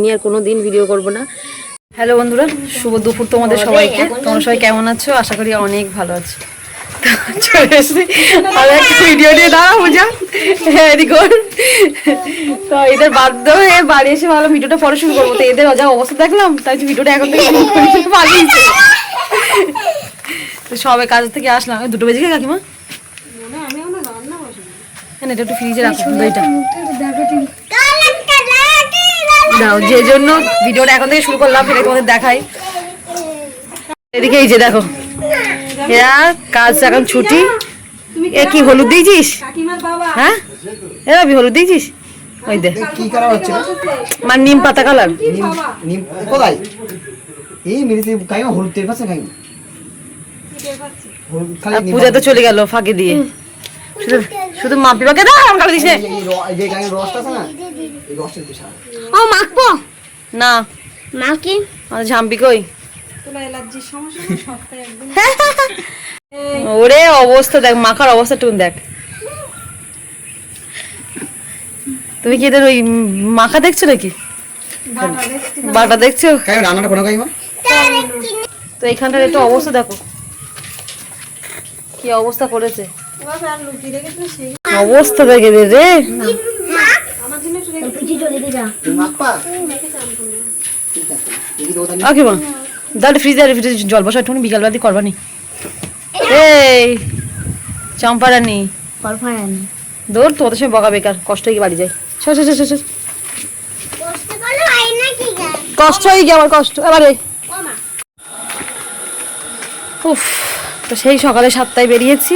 নিয়ে আর কোনো দিন ভিডিও করব না। হ্যালো বন্ধুরা, শুভ দুপুর তোমাদের সবাইকে। তোমরা সবাই কেমন আছো? আশা করি অনেক ভালো আছো। চলে এসেছি আর একটা ভিডিও নিয়ে দাঁড়া পূজা তো এদের বাধ্য হয়ে বাড়ি এসে ভালো ভিডিওটা পরে শুরু করবো। তো এদের যা অবস্থা দেখলাম, তাই ভিডিওটা এখন থেকে শুরু করে পালিয়েছে। তো সবাই কাজ থেকে আসলাম, 2টো বেজে গেছে কাকিমা। হ্যাঁ, এটা একটু ফ্রিজে রাখো দইটা দাও, যে জন্য ভিডিওটা এখন থেকে শুরু করলাম সেটা তোমাদের দেখাই। এদিকে এই যে দেখো, এরা কাজ এখন ছুটি। এ কি হলুদ দিয়েছিস? হ্যাঁ, এরা হলুদ দিয়েছিস? ওই দে কি করা হচ্ছে? মানে নিম পাতা কালার। নিম কোথায়? এই মিনিতে কাইমা হলুদ তেল পাচ্ছে কাইমা। পূজা তো চলে গেল ফাঁকে দিয়ে। শুধু শুধু মাপি পাকে দাও, আমি কালে দিছে। এই যে গায়ের রসটা আছে না, এই রসের বিশাল। ও মাখবো না মা কি আর ঝাম্পি কই? তোলা অ্যালার্জির সমস্যা না, সপ্তাহে একদম। ওরে অবস্থা দেখ, মাখার অবস্থা টুন দেখ। তুমি কি এদের ওই মাখা দেখছো নাকি? বাটা দেখছো? কাইমা রান্নাটা কোন কাইমা? তো এইখানটার একটু অবস্থা দেখো, কি অবস্থা করেছে। অবস্থা দেখে দে রে। মাপা ঠিক আছে, এই দোকানে ওকে মা, দাঁড়ে ফ্রিজে জল বসা, একটু বিকাল বাদি করবানি। এই চম্পারানি করফারানি দৌড়, তোদের সঙ্গে বকা বেকার, কষ্ট হয়ে গিয়ে বাড়ি যাই। সর সর সর সর, কষ্ট হয়ে গিয়ে আমার কষ্ট এবারে। উফ, তো সেই সকালে 7টায় বেরিয়েছি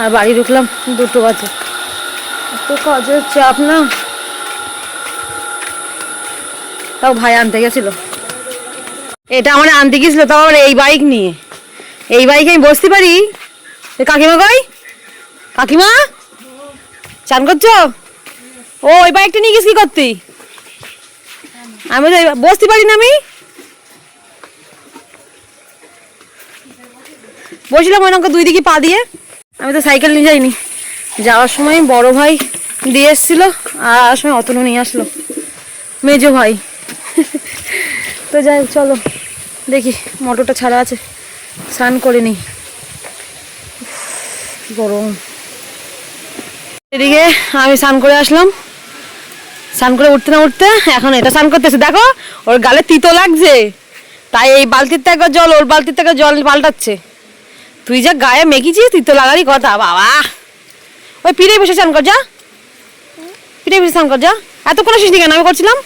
আর বাড়ি ঢুকলাম 2টো বাজে। তো কাজের চাপ না, তাও ভাই আনতে গেছিল। এটা আমার আনতে গেছিল, তাও আবার এই বাইক নিয়ে। এই বাইকে আমি বসতে পারি? কাকিমা কই? কাকিমা চান করছো? ও ওই বাইকটা নিয়ে গেছি কি করতে? আমি বসতে পারি না, আমি বসলাম ওই নৌকা 2 দিকে পা দিয়ে। আমি তো সাইকেল নিয়ে যাইনি, যাওয়ার সময় বড় ভাই দিয়ে এসছিল আর আসার সময় অতনু নিয়ে আসলো, মেজো ভাই। তো যাই চলো দেখি, মোটরটা ছাড়া আছে, স্নান করে নিই, গরম। এদিকে আমি স্নান করে আসলাম, স্নান করে উঠতে না উঠতে এখন এটা স্নান করতেছে। দেখো ওর গালে তিতো লাগছে, তাই এই বালতির থেকে জল ওর বালতির থেকে জল পাল্টাচ্ছে। তুই যা গায়ে মেখেছিস, তিতো লাগারই কথা বাবা। ওই পিড়ে বসে স্নান কর, যা পিড়ে বসে স্নান কর, যা। এতক্ষণ আসিস নি কেন? আমি করছিলাম,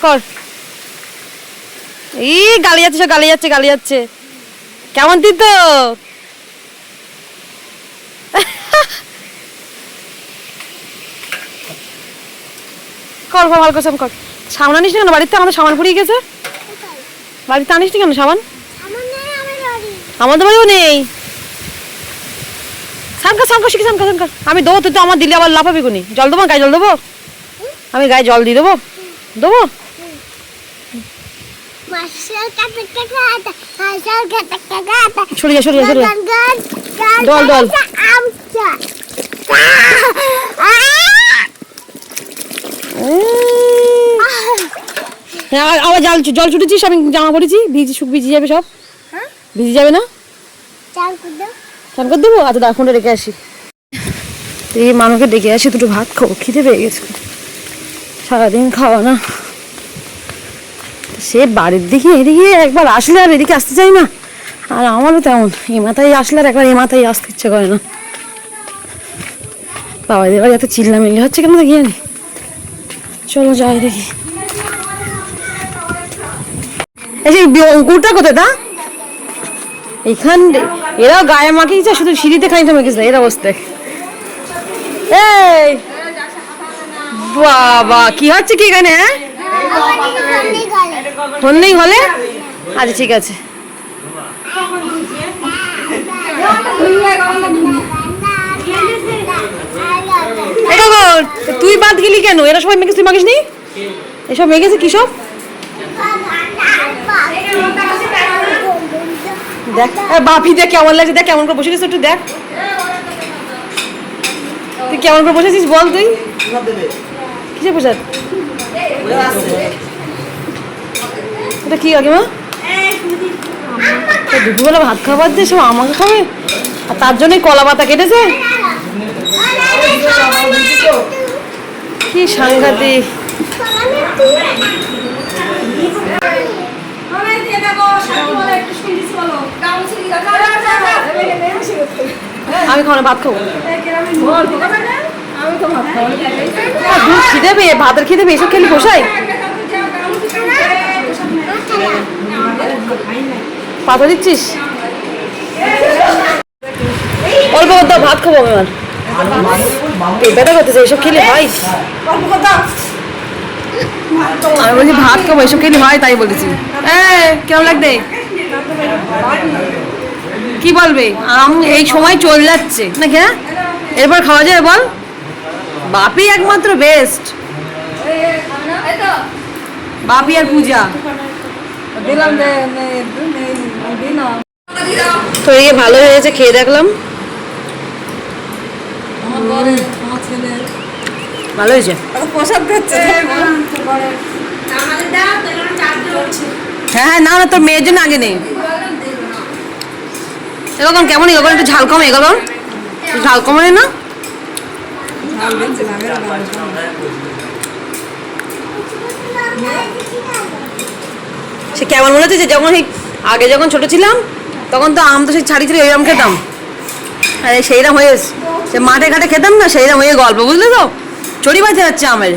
কর। এই গালি যাচ্ছে, সব গালি যাচ্ছে, গালি যাচ্ছে। কেমন তিতো? কর কর, ভালো করে কর। সাবান আনিস নি কেন বাড়িতে? আমাদের সাবান ফুরিয়ে গেছে। বাড়িতে আনিস নি কেন সাবান? আমাদের বাড়িও নেই। সানকার সানকার শিখে সানকার সানকার। আমি দেবো, তুই তো আমার দিলে আবার লাফাবি কোনি। জল দেবো, গায়ে জল দেবো? আমি গায়ে জল দিয়ে দেবো, দেবো। সরিয়ে সরিয়ে সরিয়ে, ডল ডল। আবার জল ছুটেছিস, আমি জামা পরেছি, ভিজে যাবে সব। ভিজে যাবে না? চান করে দেবো? আচ্ছা দাঁড়া, ফোনটা রেখে আসি। এই মানুষকে ডেকে আসি, 2টো ভাত খাবো, খিদে পেয়ে গেছে, সারাদিন খাওয়া না। সে বাড়ির দিকে এদিকে একবার আসলে আর এদিকে আসতে চাই না, আর আমারও তেমন। এ মাথায় আসলে আর একবার এ মাথায় আসতে ইচ্ছে করে না। বাবা এবার এত চিল্লামিল্লি হচ্ছে কেন দেখি জানি। চলো যাই দেখি। এই যে অঙ্কুরটা কোথায়? তা এইখান এরাও গায়ে মাখিয়েছে, শুধু সিঁড়িতে খাইতে মাখিস না, এর অবস্থা। এই বাবা কি হচ্ছে কি এখানে? ফোন নেই হলে? আচ্ছা ঠিক আছে। তুই বাদ গেলি কেন? এরা সবাই মেখেছিস, তুই মাখিস নি? এসব মেখেছে কি সব? দেখ বাপি, দেখ কেমন লাগছে, দেখ কেমন করে বসে গেছিস, একটু দেখ তুই কেমন করে বসেছিস বল। তুই কিসে প্রসাদ? এটা কি কাকিমা? দুপুরবেলা ভাত খাবার দিয়ে সব আমাকে খাবে, আর তার জন্যই কলা পাতা কেটেছে। কি সাংঘাতিক। আমি খাওয়া ভাত খাবো, খিদে পেয়ে ভাতের খিদে পেয়ে এসব খেলি পোষাই। পাতা দিচ্ছিস? অল্প কথা ভাত খাবো আমি। আমার ব্যথা করতেছে, এইসব খেলে হয়? আমি বলছি ভাত খাবো, এইসব খেলে হয় তাই বলেছি। কেমন লাগবে? কি বলবে? এই সময় চলে যাচ্ছে নাকি? হ্যাঁ, এরপর খাওয়া যাবে বল? বাপি একমাত্র বেস্ট, বাপি আর পূজা। তো এই ভালো হয়েছে, খেয়ে দেখলাম, ভালো হয়েছে। হ্যাঁ না না, তোর মেয়ের জন্য আগে নেই। এরকম কেমন এরকম একটু ঝাল কম, এরকম ঝাল কমে না? সে কেমন মনে হচ্ছে যে যখন আগে যখন ছোট ছিলাম তখন তো আম তো সেই ছাড়ি ছিল, এরকম খেতাম, আরে সেইরকম হয়ে সে মাঠে ঘাটে খেতাম না, সেইরকম হয়ে গল্প, বুঝলে তো? চড়ি বাজে যাচ্ছে আমের।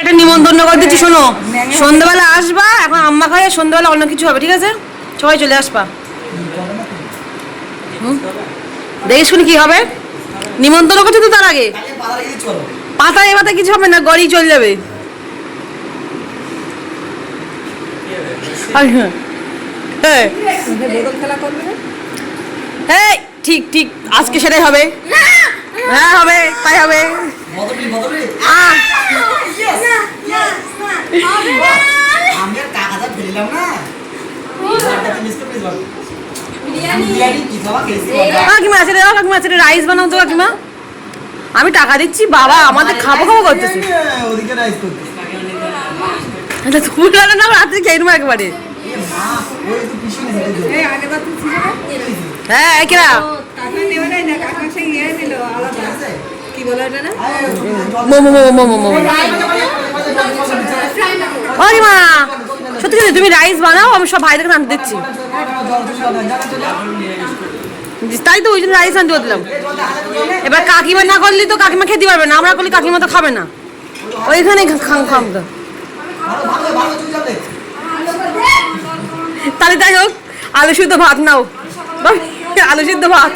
একটা নিমন্ত্রণ করে দিচ্ছি, শোনো, সন্ধ্যাবেলা আসবা, এখন আম্মা খায়, সন্ধ্যাবেলা অন্য কিছু হবে, ঠিক আছে? সবাই চলে আসবা। দেখে শুনি কি হবে, নিমন্ত্রণ করছে তো তার আগে। পাতা এবারে কিছু হবে না, গড়ি চলে যাবে। ঠিক ঠিক, আজকে সেটাই হবে। হ্যাঁ হবে, তাই হবে। রাইস বানাও তো কাকিমা, আমি টাকা দিচ্ছি। বাবা আমাদের খাবো খাবো করতেছি, রাত্রে খেয়ে নেবো একবারে। হ্যাঁ কেরা মা, সত্যি সত্যি তুমি রাইস বানাও, আমি সব ভাইদেরকে আনতে দিচ্ছি। তাই তো ওই জন্য রাইস আনতে দিলাম। এবার কাকিমা না করলে তো কাকিমা খেতে পারবে না, আমরা করলে কাকিমা তো খাবে না, ওইখানে খাম খাম। তাহলে যাই হোক, আলু সিদ্ধ ভাত নাও, আলু সিদ্ধ ভাত।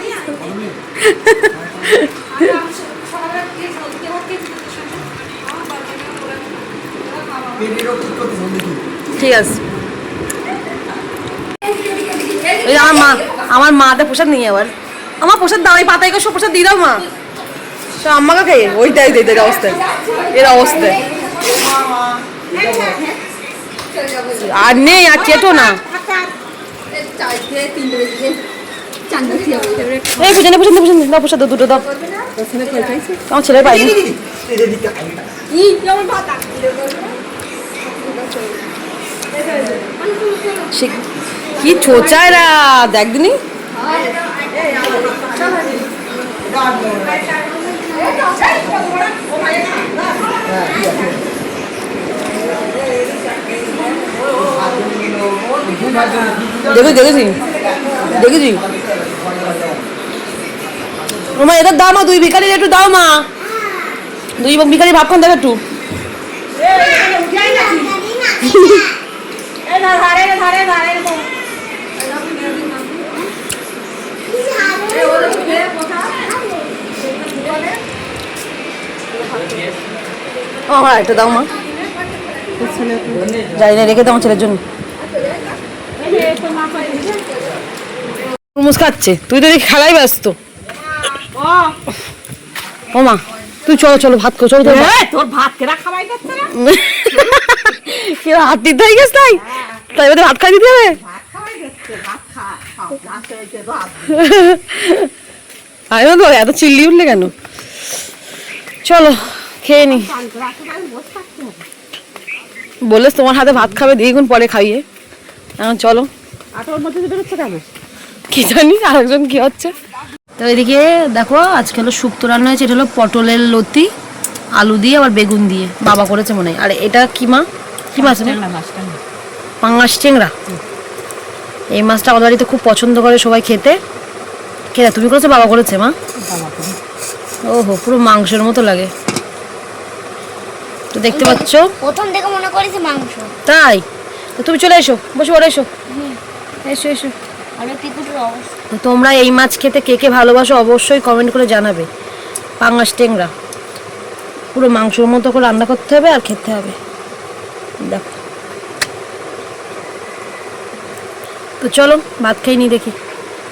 ঠিক আছে। এই আমার মাতে প্রসাদ নিয়ে, আবার আমার প্রসাদ দাও, এই পাতায় সব প্রসাদ দিয়ে দাও মা, আম্মাকে খেয়ে ওইটাই দিতে অবস্থায়, এর অবস্থায় আর নেই, আর চেটো না। এই বুঝে বুঝে বুঝে দাও, প্রসাদ দুটো দাও, আমার ছেলে পাইনি। কি ছোচায়রা দেখ দিনি। দেখেছি দেখেছি মা, এটা দাও মা, দুই ভিখারি একটু দাও মা, দুই ভিখারি ভাবখান দেখ একটু। আমার একটা দাও মা, যাই না রেখে দাও আমার ছেলের জন্য। মুস্কাচ্ছে, তুই তো দেখি খেলাই ব্যস্ত। ও মা তুই চলো চলো ভাত খাও, চলো তোর ভাত কেনা খাওয়াই যাচ্ছে না, কেউ হাত দিতে হয়ে গেছে, তাই তাই ওদের ভাত খাই দিতে হবে। আমি বলবো এত চিল্লি উঠলে কেন? চলো খেয়ে নি। বললে তোমার হাতে ভাত খাবে, দ্বিগুণ পরে খাইয়ে। এখন চলো। কি জানি আরেকজন কি হচ্ছে। তো এদিকে দেখো আজকে হলো শুক্তো রান্না হয়েছে। এটা হলো পটলের লতি, আলু দিয়ে আবার বেগুন দিয়ে বাবা করেছে মনে হয়। আর এটা কি মা, কি মাছ? পাঙ্গাস টেংরা। এই মাছটা আমাদের বাড়িতে খুব পছন্দ করে সবাই খেতে। কে তুমি করেছো? বাবা করেছে মা? ওহো, পুরো মাংসের মতো লাগে। তো দেখতে পাচ্ছ, প্রথম থেকে মনে করেছি মাংস। তাই? তো তুমি চলে এসো, বসে পড়ে এসো। এসো এসো। অনেক পিকুটের অবস্থা। তো তোমরা এই মাছ খেতে কে কে ভালোবাসো অবশ্যই কমেন্ট করে জানাবে। পাঙ্গাস টেংরা পুরো মাংসের মতো করে রান্না করতে হবে আর খেতে হবে। দেখো, তো চলো ভাত খাই নি দেখি।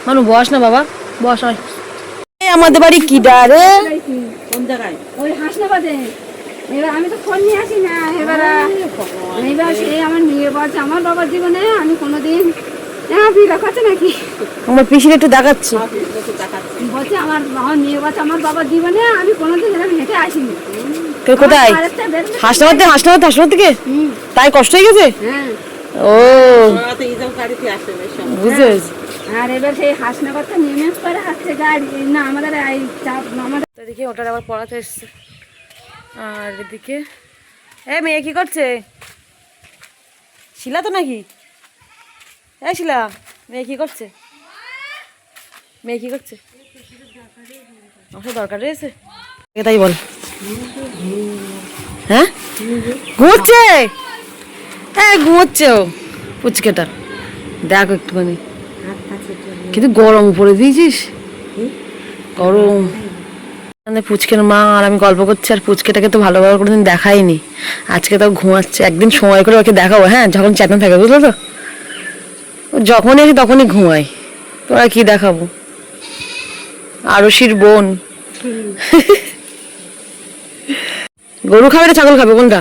মানু বস না বাবা, বস। হয় আমাদের বাড়ি কি ডারে কোন জায়গায়? ওই হাসনাবাদে। এবার আমি তো ফোন নিয়ে আসি না। এবার সে আমার মেয়ে বলছে আমার বাবার জীবনে আমি কোনোদিন বিয়ে করছে নাকি আমার পিসির একটু দেখাচ্ছি। বলছে আমার মেয়ে বলছে আমার বাবার জীবনে আমি কোনোদিন এরকম হেঁটে আসিনি। কোথায়? হাসনাবাদ? হাসনাবাদ? হাসনাবাদ থেকে? তাই কষ্ট হয়ে গেছে? হ্যাঁ। ও বুঝতে পেরেছি। আর এবার সেই হাসনাবাদটা নেমে করে হাসছে গাড়ি না আমাদের আমাদের। তো এদিকে ওটার আবার পড়াতে এসছে। আর এদিকে মেয়ে কি করছে? শিলা তো নাকি? শিলা, মেয়ে কি করছে? মেয়ে কি করছে? আমার দরকার রয়েছে তাই বল। হ্যাঁ ঘুমোচ্ছে? হ্যাঁ ঘুমোচ্ছে ও পুচকেটা। দেখো একটুখানি, কিন্তু গরম পড়ে দিয়েছিস, গরম। পুচকের মা আর আমি গল্প করছি, আর পুচকেটাকে তো ভালোভাবে কোনোদিন দেখাইনি। আজকে তো ঘুমাচ্ছে, একদিন সময় করে ওকে দেখাবো। হ্যাঁ, যখন চেতন থাকে, বুঝলো তো? যখনই আসি তখনই ঘুমাই। তোরা কি দেখাবো? আরশির বোন। গরু খাবে না ছাগল খাবে, কোনটা?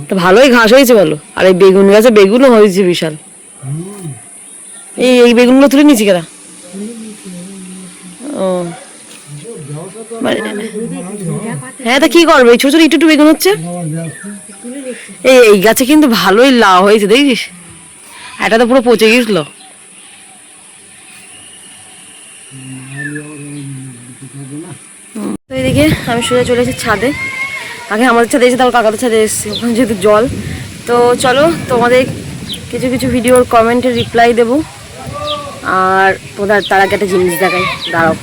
তো ভালোই ঘাস হয়েছে বলো। আর এই বেগুন গাছে বেগুনও হয়েছে বিশাল। এই বেগুনগুলো তুলে নিয়েছি কেনা। ও হ্যাঁ, তা কি করবে? ছোট ছোট একটু বেগুন হচ্ছে। এই গাছে কিন্তু ভালোই লাউ হয়েছে, দেখছিস? এটা তো পুরো পচে গেছিল। তো এদিকে আমি সোজা চলে এসেছি ছাদে। আগে আমাদের ছাদে এসে তারপর কাকাদের ছাদে এসেছি, ওখানে যেহেতু জল। তো চলো তোমাদের কিছু কিছু ভিডিওর কমেন্টের রিপ্লাই দেবো। আর তোমাদের তার আগে একটা জিনিস দেখাই, দাঁড়াও।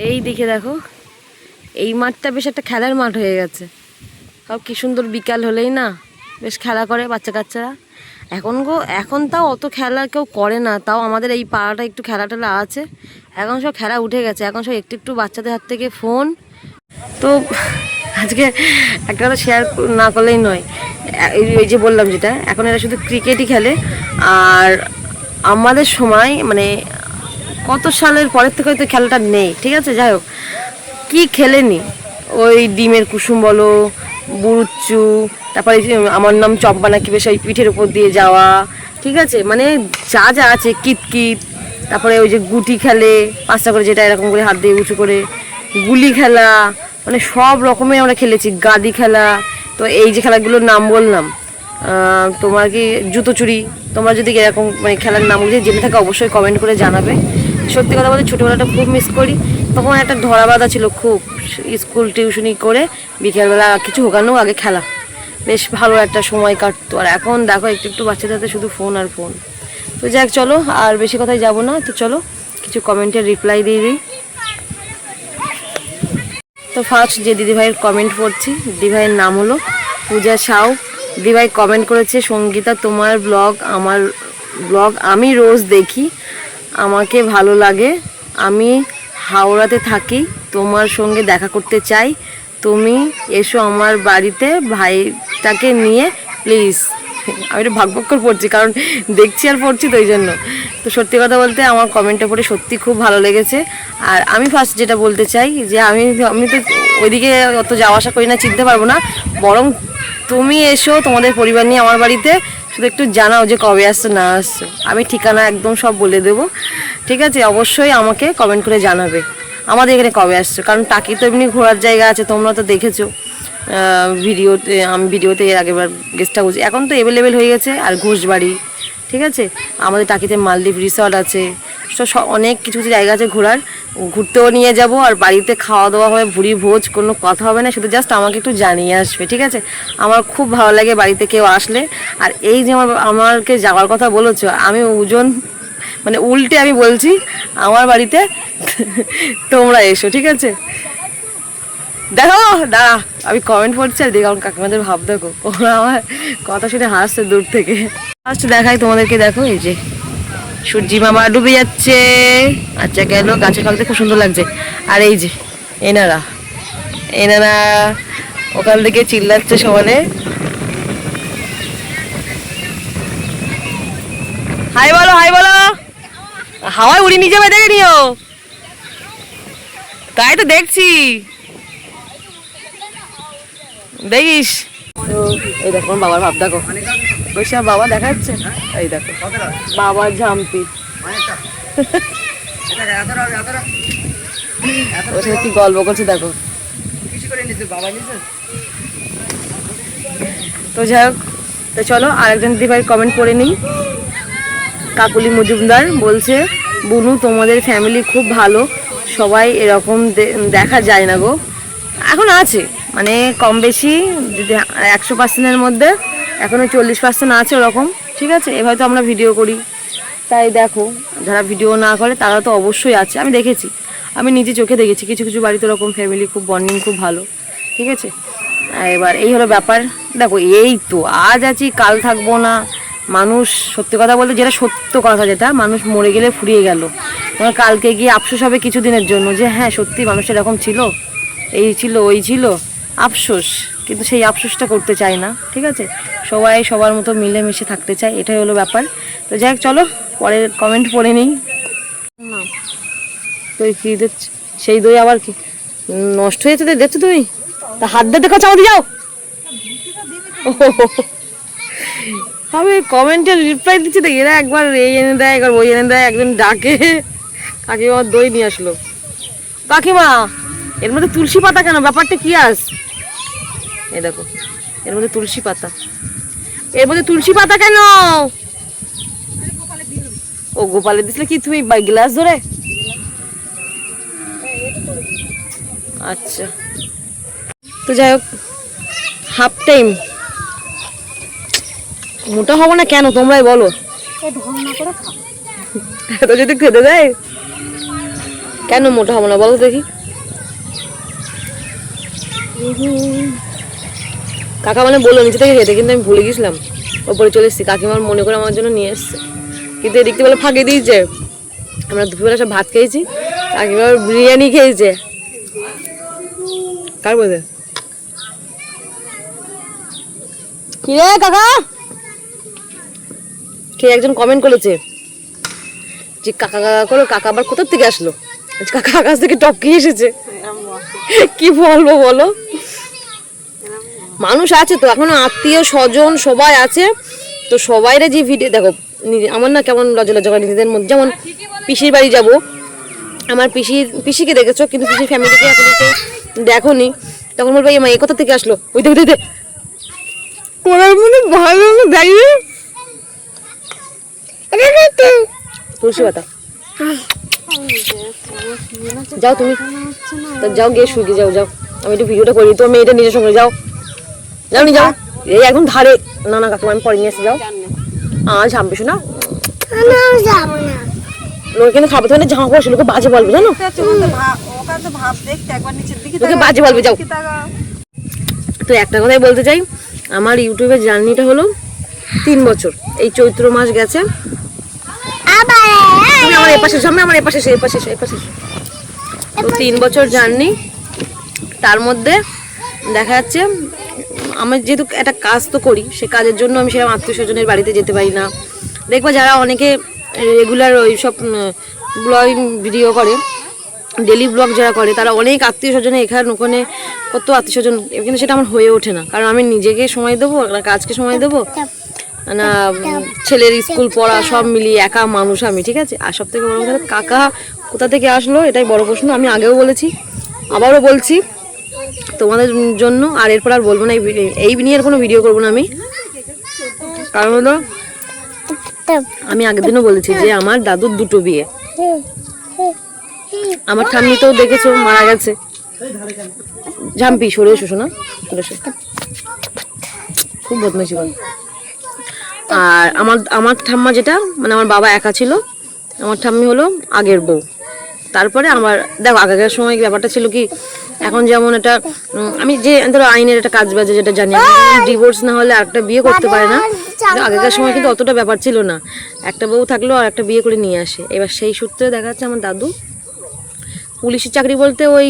এই দিকে দেখো, এই মাঠটা বেশ একটা খেলার মাঠ হয়ে গেছে। সব কি সুন্দর, বিকাল হলেই না বেশ খেলা করে বাচ্চা কাচ্চারা। এখন তাও অত খেলা কেউ করে না, তাও আমাদের এই পাড়াটা একটু খেলা টেলা আছে। এখন সব খেলা উঠে গেছে, এখন সব একটু একটু বাচ্চাদের হাত থেকে ফোন। তো আজকে একটা কথা শেয়ার না করলেই নয়। এই যে বললাম যেটা, এখন এরা শুধু ক্রিকেটই খেলে। আর আমাদের সময় মানে কত সালের পরের থেকে হয়তো খেলাটা নেই, ঠিক আছে? যাই হোক, কি খেলেনি, ওই ডিমের কুসুম বলো, বুরুচ্চু, তারপরে আমার নাম চম্পা নাকি বেশ ওই পিঠের উপর দিয়ে যাওয়া, ঠিক আছে? মানে যা যা আছে, কিতকিত, তারপরে ওই যে গুটি খেলে 5টা করে, যেটা এরকম করে হাত দিয়ে উঁচু করে, গুলি খেলা, মানে সব রকমের আমরা খেলেছি। গাদি খেলা। তো এই যে খেলাগুলোর নাম বললাম, তোমার কি জুতো চুরি, তোমরা যদি এরকম মানে খেলার নামগুলো জেনে থাকে অবশ্যই কমেন্ট করে জানাবে। সত্যি কথা বলতে ছোটোবেলাটা খুব মিস করি। তখন একটা ধরা বাঁধা ছিল খুব, স্কুল টিউশনি করে বিকেলবেলা কিছু হোকানো আগে খেলা, বেশ ভালো একটা সময় কাটতো। আর এখন দেখো একটু একটু বাচ্চাদের হাতে শুধু ফোন আর ফোন। তো যাক, চলো আর বেশি কথায় যাব না। তো চলো কিছু কমেন্টের রিপ্লাই দিয়ে দিই। তো ফার্স্ট যে দিদিভাইয়ের কমেন্ট পড়ছি, দিদিভাইয়ের নাম হলো পূজা সাউ। দিদিভাই কমেন্ট করেছে, সঙ্গীতা তোমার আমার ব্লগ আমি রোজ দেখি, আমাকে ভালো লাগে। আমি হাওড়াতে থাকি, তোমার সঙ্গে দেখা করতে চাই, তুমি এসো আমার বাড়িতে ভাইটাকে নিয়ে প্লিজ। আমি একটু ভাগবক্কর পড়ছি, কারণ দেখছি আর পড়ছি তো, ওই জন্য। তো সত্যি কথা বলতে আমার কমেন্টটা পড়ে সত্যি খুব ভালো লেগেছে। আর আমি ফার্স্ট যেটা বলতে চাই যে আমি তো ওইদিকে অত যাওয়া আসা করি না, চিনতে পারবো না। বরং তুমি এসো তোমাদের পরিবার নিয়ে আমার বাড়িতে, শুধু একটু জানাও যে কবে আসছো না আসছো। আমি ঠিকানা একদম সব বলে দেবো, ঠিক আছে? অবশ্যই আমাকে কমেন্ট করে জানাবে। আমাদের এখানে কবে আসছো? কারণ টাকি তো এমনি ঘোরার জায়গা আছে, তোমরা তো দেখেছো ভিডিওতে, আমি ভিডিওতে এর আগেবার গেস্ট হাউস, এখন তো অ্যাভেলেবেল হয়ে গেছে। আর ঘোষবাড়ি, ঠিক আছে, আমাদের টাকিতে মালদ্বীপ রিসর্ট আছে, সব অনেক কিছু কিছু জায়গা আছে ঘোরার, ঘুরতেও নিয়ে যাব। আর বাড়িতে খাওয়া দাওয়া হবে, ভুড়ি ভোজ, কোনো কথা হবে না, শুধু জাস্ট আমাকে একটু জানিয়ে আসবে, ঠিক আছে? আমার খুব ভালো লাগে বাড়িতে কেউ আসলে। আর এই যে আমাকে যাওয়ার কথা বলেছো, আমি ওজন মানে উল্টে আমি বলছি আমার বাড়িতে তোমরা এসো, ঠিক আছে? দেখো দাঁড়া, আমি কমেন্ট পড়ছি আর দেখো আমার কাকিমাদের ভাব, দেখো ওরা আমার কথা শুনে হাসছে দূর থেকে। ফার্স্ট দেখাই তোমাদেরকে, দেখো এই যে সূর্যি মামা ডুবে যাচ্ছে, আচ্ছা গেল, গাছের পাখিতে খুব সুন্দর লাগছে। আর এই যে এনারা এনারা ওখান থেকে চিল্লাচ্ছে সমানে, হাই বলো হাই বলো, হাওয়ায় উড়ি নিয়ে যাবে, দেখে নিও। তাই তো দেখছি, দেখিস তো। এই দেখো আমার বাবার ভাব, দেখো বৈশা বাবা দেখা যাচ্ছে, এই দেখো বাবার ঝাম্পি, ওর সাথে কি গল্প করছে দেখো। তো যাই হোক, তো চলো আরেকজন দিদিভাই কমেন্ট করে নিই। কাকুলি মজুমদার বলছে, বুনু তোমাদের ফ্যামিলি খুব ভালো, সবাই এরকম দেখা যায় না গো। এখন আছে মানে কম বেশি, যদি 100%-এর মধ্যে এখনও 40% আছে ওরকম, ঠিক আছে? এভাবে তো আমরা ভিডিও করি, তাই দেখো যারা ভিডিও না করে তারা তো অবশ্যই আছে, আমি দেখেছি, আমি নিজে চোখে দেখেছি কিছু কিছু বাড়িতে ওরকম ফ্যামিলি খুব বন্ডিং খুব ভালো, ঠিক আছে? এবার এই হলো ব্যাপার। দেখো এই তো আজ আছি কাল থাকবো না, মানুষ সত্যি কথা বলতে, যেটা সত্য কথা, যেটা মানুষ মরে গেলে ফুরিয়ে গেল, তোমার কালকে গিয়ে আফসোস হবে কিছুদিনের জন্য যে হ্যাঁ সত্যি মানুষটা এরকম ছিল, এই ছিল ওই ছিল, আফসোস, কিন্তু সেই আফসোসটা করতে চাই না, ঠিক আছে? সবাই সবার মতো মিলেমিশে থাকতে চায়, এটাই হলো ব্যাপার। তো যাই হোক চলো পরের কমেন্ট পড়ে নিই। তো কি দিচ্ছ সেই দই আবার কি নষ্ট হয়েছে দেখছো তুমি? তা হাত দিয়ে দেখো, চাও যাও। আমি কমেন্টে রিপ্লাই দিচ্ছি তো, এরা একবার এই এনে দেয়, একবার ওই এনে দেয়, একজন ডাকে কাকিমা দই নিয়ে আসলো। কাকিমা এর মধ্যে তুলসী পাতা কেন, ব্যাপারটা কি? আস এই দেখো এর মধ্যে তুলসী পাতা, এর মধ্যে তুলসী পাতা কেন? ও গোপালে দিছিলে কি তুমি গ্লাস ধরে? আচ্ছা তো যাই হোক, হাফ টাইম মোটা হবো না কেন তোমরাই বলো? এত যদি খেতে দেয় কেন মোটা হবো না বলো দেখি? কাকা মানে বললো নিচে থেকে খেতে, কিন্তু আমি ভুলে গেছিলাম, ওপরে চলে এসেছি, কাকিমার মনে করে আমার জন্য নিয়ে এসছে, কিন্তু এদিকতে বলে ফাঁকি দিয়েছে। আমরা দুপুরবেলা সব ভাত খেয়েছি, কাকিমা বিরিয়ানি খেয়েছে। কার বলতে কি রে কাকা? কে একজন কমেন্ট করেছে যে কাকা কাকা করে, কাকা আবার কোথা থেকে আসলো? কাকা আকাশ থেকে টপকে এসেছে, কি বলবো বলো? মানুষ আছে তো এখনো, আত্মীয় স্বজন সবাই আছে তো, সবাইরে যে ভিডিও দেখো, আমার না কেমন লজ্জা লজ্জা করে নিজেদের মধ্যে। যেমন পিসির বাড়ি যাব, আমার পিসিকে দেখেছো কিন্তু পিসির ফ্যামিলিকে এখন দেখো নি, তখন বলবো এই মা এ কোথা থেকে আসলো? ওই দেখে ওনার মনে ভালো দেখবে তুলসী পাতা। যাও তুমি, যাও গিয়ে শুয়ে যাও, যাও আমি একটু ভিডিওটা করি, তো মেয়েটা নিজের সঙ্গে যাও, যাও নি যাও, এই একদম ধারে। না না কাকু আমি পরে নিয়ে এসে, যাও ঝামবে শোনা, ওইখানে খাবে তো জামা পড়ছে, লোকে বাজে বলবে জানো, লোকে বাজে বলবে, যাও। তো একটা কথাই বলতে চাই, আমার ইউটিউবের জার্নিটা হলো 3 বছর, এই চৈত্র মাস গেছে। তুমি আমার এপাশে সামনে, আমার এপাশে এপাশে এপাশে, তো 3 বছর জার্নি। তার মধ্যে দেখা যাচ্ছে আমি যেহেতু একটা কাজ তো করি, সে কাজের জন্য আমি সেরকম আত্মীয় স্বজনের বাড়িতে যেতে পারি না। দেখবা যারা অনেকে রেগুলার ওই সব ব্লগিং ভিডিও করে, ডেলি ব্লগ যারা করে, তারা অনেক আত্মীয় স্বজনে এখানে ওখানে কত আত্মীয় স্বজন, কিন্তু সেটা আমার হয়ে ওঠে না, কারণ আমি নিজেকে সময় দেবো না কাজকে সময় দেবো না, ছেলের স্কুল পড়া সব মিলিয়ে একা মানুষ আমি, ঠিক আছে? আর সব থেকে বড় কথা, কাকা কোথা থেকে আসলো এটাই বড় প্রশ্ন। আমি আগেও বলেছি, আবারও বলছি তোমাদের জন্য, আর এরপর আর বলবো না। এই নিয়ে আর কোনো ভিডিও করবো না আমি। কারণ হলো আমি আগের দিনও বলেছি যে আমার দাদুর দুটো বিয়ে। আমার ঠাম্মি তো দেখেছো মারা গেছে। ঝাম্পি সরে এসো শোনা, সরে এসো, খুব বদমাইশি করে। আর আমার ঠাম্মা যেটা মানে আমার বাবা একা ছিল, আমার ঠাম্মি হলো আগের বউ। তারপরে আমার দেখো আগেকার সময় ব্যাপারটা ছিল কি, এখন যেমন এটা আমি যে ধরো আইনের একটা কাজ বাজে যেটা জানি, ডিভোর্স না হলে আরেকটা বিয়ে করতে পারে না। আগেকার সময় কিন্তু অতটা ব্যাপার ছিল না, একটা বউ থাকলো আর একটা বিয়ে করে নিয়ে আসে। এবার সেই সূত্রে দেখা যাচ্ছে আমার দাদু পুলিশের চাকরি বলতে ওই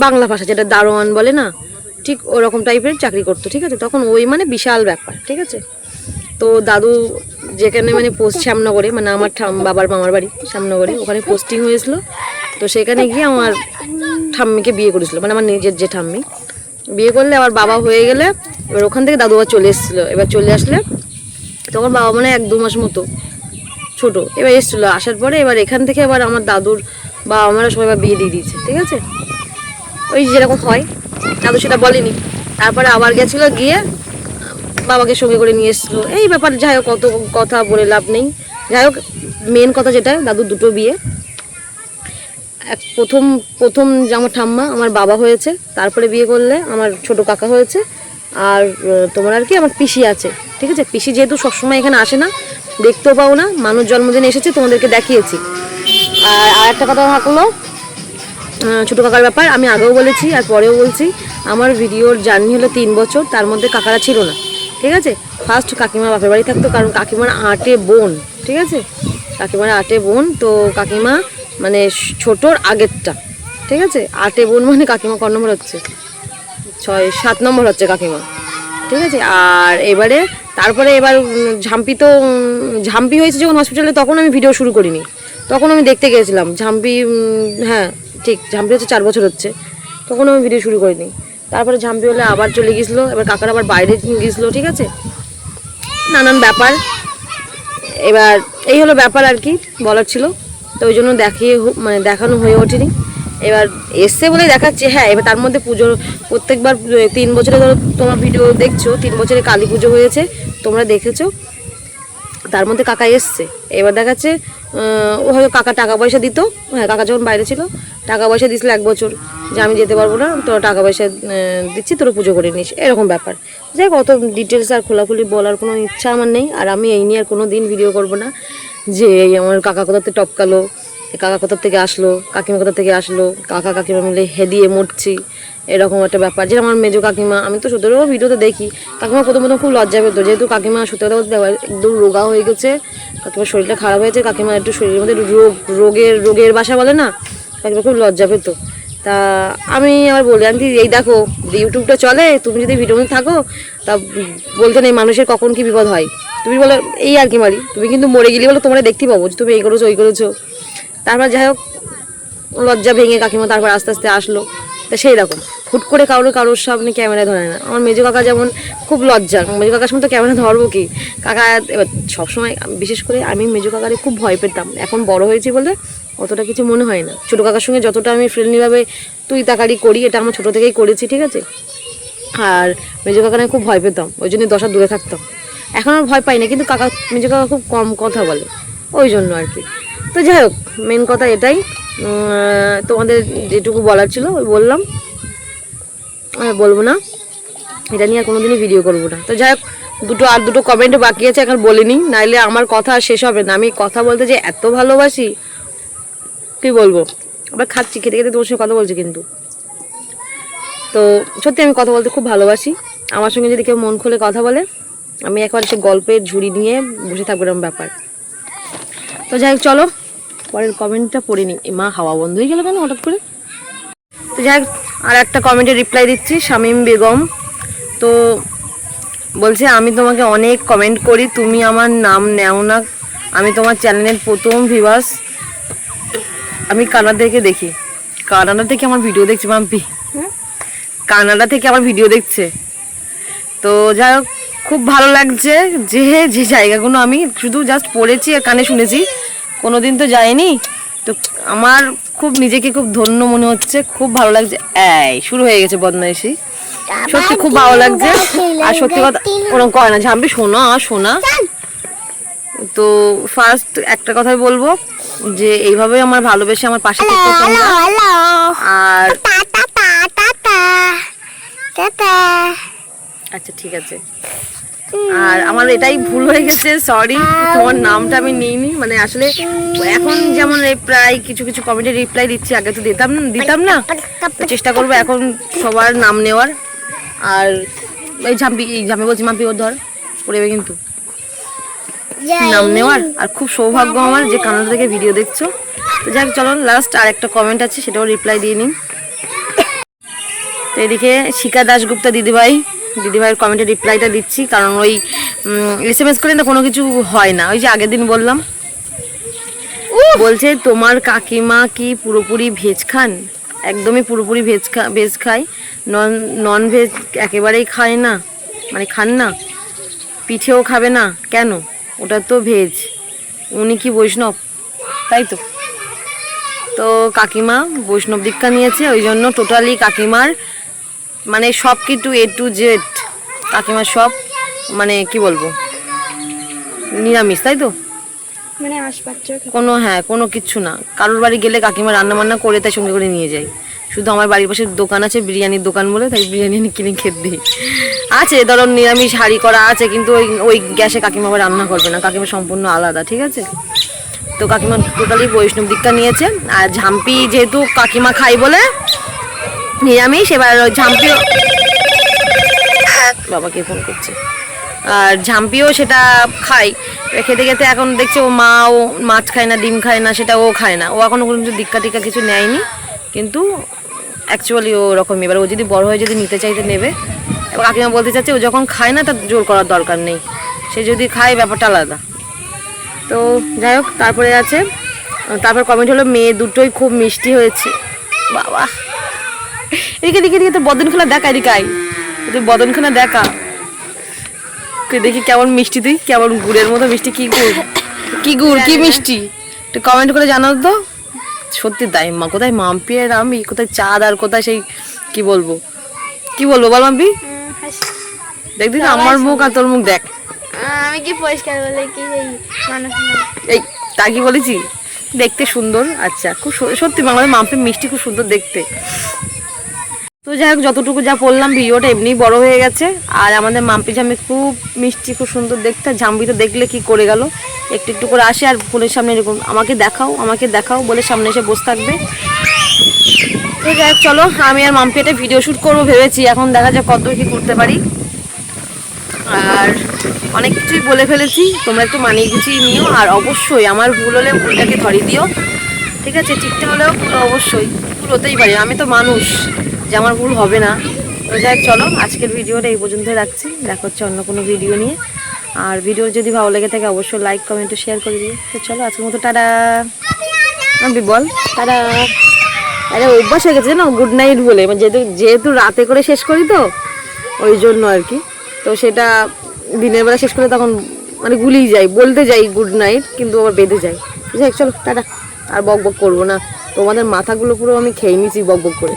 বাংলা ভাষা যেটা দারোয়ান বলে না, ঠিক ওরকম টাইপের চাকরি করতো, ঠিক আছে। তখন ওই মানে বিশাল ব্যাপার, ঠিক আছে। তো দাদু যেখানে মানে পোস্ট শ্যামনগরে, মানে আমার বাবার মামার বাড়ি শ্যামনগরে, ওখানে পোস্টিং হয়েছিল। তো সেখানে গিয়ে আমার ঠাম্মিকে বিয়ে করেছিল, মানে আমার নিজের যে ঠাম্মি বিয়ে করলে আবার বাবা হয়ে গেলে এবার ওখান থেকে দাদু আবার চলে এসেছিলো। এবার চলে আসলে তখন বাবা মানে 1-2 মাস মতো ছোট, এবার এসেছিলো। আসার পরে এবার এখান থেকে আবার আমার দাদুর বা আমরা সবাই বিয়ে দিয়ে দিয়েছে, ঠিক আছে। ওই যেরকম হয়, দাদু সেটা বলেনি। তারপরে আবার গেছিলো, গিয়ে বাবাকে সঙ্গে করে নিয়ে এসেছিলো। এই ব্যাপার যাই হোক, কত কথা বলে লাভ নেই। যাই হোক, মেন কথা যেটা, দাদুর দুটো বিয়ে। প্রথম যে আমার ঠাম্মা আমার বাবা হয়েছে, তারপরে বিয়ে করলে আমার ছোট কাকা হয়েছে, আর তোমার আর কি আমার পিসি আছে, ঠিক আছে। পিসি যেহেতু সবসময় এখানে আসে না, দেখতেও পাও না, মানুষ জন্মদিনে এসেছে তোমাদেরকে দেখিয়েছি। আর একটা কথা থাকলো ছোটো কাকার ব্যাপার, আমি আগেও বলেছি আর পরেও বলছি, আমার ভিডিওর জার্নি হলো 3 বছর, তার মধ্যে কাকারা ছিল না, ঠিক আছে। ফার্স্ট কাকিমা বাপের বাড়ি থাকতো, কারণ কাকিমার 8 বোন, ঠিক আছে। কাকিমার 8 বোন, তো কাকিমা মানে ছোটোর আগেরটা, ঠিক আছে। 8 বোন মানে কাকিমা ক নম্বর হচ্ছে, 6-7 নম্বর হচ্ছে কাকিমা, ঠিক আছে। আর এবারে তারপরে এবার ঝাম্পি হয়েছে যখন হসপিটালে, তখন আমি ভিডিও শুরু করিনি, তখন আমি দেখতে গিয়েছিলাম ঝাম্পি। হ্যাঁ ঠিক, ঝাম্পি হচ্ছে 4 বছর হচ্ছে, তখন আমি ভিডিও শুরু করিনি। তারপরে ঝাম্পি হলে আবার চলে গেছিলো, এবার কাকার আবার বাইরে গেছিলো, ঠিক আছে। নানান ব্যাপার, এবার এই হলো ব্যাপার আর কি বলার ছিল। তো ওই জন্য মানে দেখানো হয়ে ওঠেনি। এবার এসছে বলেই দেখাচ্ছে। হ্যাঁ, এবার তার মধ্যে পুজোর প্রত্যেকবার 3 বছরে ধরো তোমার ভিডিও দেখছো, 3 বছরে কালী পুজো হয়েছে, তোমরা দেখেছো, তার মধ্যে কাকা এসছে। এবার দেখাচ্ছে ও হয়তো কাকা টাকা পয়সা দিত। হ্যাঁ, কাকা যখন বাইরে ছিল টাকা পয়সা দিয়েছিল 1 বছর, যে আমি যেতে পারবো না, তোরা টাকা পয়সা দিচ্ছি, তোরা পুজো করে নিস, এরকম ব্যাপার। যাই হোক, অত ডিটেলস আর খোলাখুলি বলার কোনো ইচ্ছা আমার নেই। আর আমি এই নিয়ে আর কোনো দিন ভিডিও করবো না যে আমার কাকা কোথাতে টপকালো, কাকা কোথা থেকে আসলো, কাকিমা কোথা থেকে আসলো, কাকা কাকিমা মিলে হেদিয়ে মরছি, এরকম একটা ব্যাপার। যেটা আমার মেজো কাকিমা, আমি তো সতেরো ভিডিওতে দেখি, কাকিমা প্রথম খুব লজ্জা পেত, যেহেতু কাকিমা সত্যি কথা বলতে একদম রোগা হয়ে গেছে, কাকিমার শরীরটা খারাপ হয়েছে, কাকিমা একটু শরীরের মধ্যে রোগের বাসা বলে না, কাকিমা খুব লজ্জা পেত। তা আমি আবার বলি, আমি এই দেখো ইউটিউবটা চলে, তুমি যদি ভিডিওর মধ্যে থাকো তা বলতে নেই মানুষের কখন কি বিপদ হয়, তুমি বলো এই আর কি মারি, তুমি কিন্তু মরে গেলে বলো তোমরা দেখতেই পাবো যে তুমি এই করেছো ওই করেছো। তারপর যাই হোক, লজ্জা ভেঙে কাকিমা তারপর আস্তে আস্তে আসলো। তা সেই রকম হুট করে কারোর সামনে ক্যামেরায় ধরে না। আমার মেজো কাকা যেমন খুব লজ্জা, মেজো কাকার সামনে তো ক্যামেরা ধরবো কি, কাকা এবার সবসময়, বিশেষ করে আমি মেজো কাকারে খুব ভয় পেতাম। এখন বড় হয়েছি বলে অতটা কিছু মনে হয় না। ছোটো কাকার সঙ্গে যতটা আমি ফ্রেন্ডলিভাবে তুই তাকারি করি, এটা আমার ছোটো থেকেই করেছি, ঠিক আছে। আর মেজো কাকারে খুব ভয় পেতাম, ওই জন্য 10 হাত দূরে থাকতাম। এখন আর ভয় পাই না, কিন্তু মেজো কাকা খুব কম কথা বলে, ওই জন্য আর কি। তো যাই হোক, মেন কথা এটাই, তোমাদের যেটুকু বলার ছিল ওই বললাম, বলবো না, এটা নিয়ে আর কোনোদিনই ভিডিও করবো না। তো যাই হোক, দুটো কমেন্ট বাকি আছে, এখন বলিনি, নাইলে আমার কথা শেষ হবে না। আমি কথা বলতে যে এত ভালোবাসি কি বলবো। আবার খাচ্ছি, খেতে খেতে তোমার সঙ্গে কথা বলছি কিন্তু। তো সত্যি আমি কথা বলতে খুব ভালোবাসি। আমার সঙ্গে যদি কেউ মন খুলে কথা বলে, আমি একবার সে গল্পের ঝুড়ি নিয়ে বসে থাকবো, এরকম ব্যাপার। তো যাই হোক, চলো পরের কমেন্টটা পড়ে নিই। মা হাওয়া বন্ধ হয়ে গেল কেন হঠাৎ করে। তো যাই হোক, আর একটা কমেন্টে রিপ্লাই দিচ্ছি, শামীম বেগম। তো বলছে, আমি তোমাকে অনেক কমেন্ট করি, তুমি আমার নাম নেও না। আমি তোমার চ্যানেলের প্রথম ভিউয়ার্স, আমি কানাডা থেকে দেখি। কানাডা থেকে আমার ভিডিও দেখছে মাম্পি, কানাডা থেকে আমার ভিডিও দেখছে। তো যাই হোক, খুব ভালো লাগছে যে জায়গাগুলো আমি শুধু জাস্ট পড়েছি আর কানে শুনেছি, কোনোদিন তো যাইনি। তো আমার খুব নিজেকে খুব ধন্য মনে হচ্ছে, খুব ভালো লাগছে। এই শুরু হয়ে গেছে বদমাইশি, সত্যি খুব ভালো লাগছে। আর সত্যি কথা ওরকম করে না ঝাম্পি, শোনা শোনা। তো ফার্স্ট একটা কথাই বলবো যে এইভাবে আমার ভালোবেসে আমার পাশে থাকতে তোমরা। আর আচ্ছা ঠিক আছে। আর আমার এটাই ভুল হয়ে গেছে, সরি, তোমার নামটা আমি নিইনি। মানে আসলে এখন যেমন প্রায় কিছু কিছু কমেন্টে রিপ্লাই দিচ্ছি, আগে তো দিতাম না। তো চেষ্টা করবো এখন সবার নাম নেওয়ার। আর এই ঝাম্পি বলছি, মাম্পি ওর ধর পড়ে যাবে কিন্তু, নাম নেওয়ার। আর খুব সৌভাগ্য আমার যে কানাডা থেকে ভিডিও দেখছো। তো যাক চলো, লাস্ট আর একটা কমেন্ট আছে, সেটাও রিপ্লাই দিয়ে নিন। তো এদিকে শিখা দাশগুপ্তা দিদিভাইয়ের কমেন্টে রিপ্লাইটা দিচ্ছি, কারণ ওই SMS করে না কোনো কিছু হয় না। ওই যে আগের দিন বললাম, বলছে তোমার কাকিমা কি পুরোপুরি ভেজ খান? একদমই পুরোপুরি ভেজ খায়, নন ভেজ একেবারেই খায় না, মানে খান না। পিঠেও খাবে না কেন? ওটা তো ভেজ। উনি কি বৈষ্ণব? তাই তো। তো কাকিমা বৈষ্ণব দীক্ষা নিয়েছে, ওই জন্য টোটালি কাকিমার মানে সব কিছু A to Z কাকিমার সব মানে কি বলবো নিরামিষ, তাই তো। মানে আসপাত্র কোনো কিচ্ছু না। কারোর বাড়ি গেলে কাকিমা রান্না বান্না করে তাই সঙ্গে করে নিয়ে যায়। শুধু আমার বাড়ির পাশে দোকান আছে, বিরিয়ানির দোকান বলে, তাই বিরিয়ানি কিনে খেতে দিই। আছে ধরো নিরামিষ হাঁড়ি করা আছে, কিন্তু ওই গ্যাসে কাকিমা আবার রান্না করবে না, কাকিমা সম্পূর্ণ আলাদা, ঠিক আছে। তো কাকিমা টোটালি বৈষ্ণব দীক্ষা নিয়েছে। আর ঝাম্পি যেহেতু কাকিমা খাই বলে নিরামিষ, এবার ঝাম্পিও বাবাকে ফোন করছে, আর ঝাম্পিও সেটা খাই। খেতে খেতে এখন দেখছে ও মাছ খায় না, ডিম খায় না, সেটা ও খায় না। ও এখনো কোনো দীক্ষা টিক্ষা কিছু নেয়নি, কিন্তু অ্যাকচুয়ালি ও ওরকমই। এবার ও যদি বড় হয়ে যদি নিতে চাইতে নেবে। এবার কাকিমা বলতে চাচ্ছে ও যখন খায় না তার জোর করার দরকার নেই, সে যদি খায় ব্যাপারটা আলাদা। তো যাই হোক, তারপর কমেন্ট হলো মেয়ে দুটোই খুব মিষ্টি হয়েছে। বাবা এদিকে তো বদনখানা দেখা, তুই বদনখানা দেখা, দেখি কেমন মিষ্টি, তুই কেমন গুড়ের মতো মিষ্টি। কি গুড় কি মিষ্টি একটু কমেন্ট করে জানাও তো। সত্যি তাই, কোথায় মাম্পি আর আমি, কোথায় চাঁদ আর কোথায় সেই কি বলবো বল মাম্পি, দেখবি না আমার মুখ আর তোর মুখ দেখ। আমি কি পরিষ্কার বলে কি মানুষ এই তা কি বলেছি, দেখতে সুন্দর। আচ্ছা খুব সত্যি বাংলাদেশ মাম্পি মিষ্টি খুব সুন্দর দেখতে। তো যাই হোক, যতটুকু যা বললাম ভিডিওটা এমনি বড় হয়ে গেছে। আর আমাদের মাম্পি ঝাম্পি খুব মিষ্টি, খুব সুন্দর দেখতে। ঝাম্পি তো দেখলে কি করে গেল, একটু একটু করে আসে আর ফোনের সামনে এরকম আমাকে দেখাও বলে সামনে এসে বসে থাকবে। তো যাই হোক চলো, আমি আর মাম্পি একটা ভিডিও শ্যুট করবো ভেবেছি, এখন দেখা যাক কত কি করতে পারি। আর অনেক কিছুই বলে ফেলেছি, তোমরা একটু মানিয়ে গুছিয়ে নিও। আর অবশ্যই আমার ভুল হলে ভুলটাকে ধরিয়ে দিও, ঠিক আছে। ঠিকঠাক হলেও অবশ্যই ভুল হতেই পারে, আমি তো মানুষ, যে আমার ভুল হবে না। তো যাই হোক চলো, আজকের ভিডিওটা এই পর্যন্ত রাখছি, দেখা হচ্ছে অন্য কোনো ভিডিও নিয়ে। আর ভিডিও যদি ভালো লেগে থাকে অবশ্যই লাইক কমেন্ট শেয়ার করে দিও। তো চলো আজকের মতো টাটা। আমি বল টাটা। আরে অভ্যাস হয়ে গেছে না গুড নাইট বলে, যেহেতু রাতে করে শেষ করি তো ওই জন্য আর কি। তো সেটা দিনের বেলা শেষ করে তখন মানে গুলিয়ে যাই, বলতে যাই গুড নাইট, কিন্তু আবার বেঁধে যাই। যাই হোক চলো টাটা, আর বক বক করবো না, তোমাদের মাথাগুলো পুরো আমি খেয়ে নিয়েছি বক বক করে।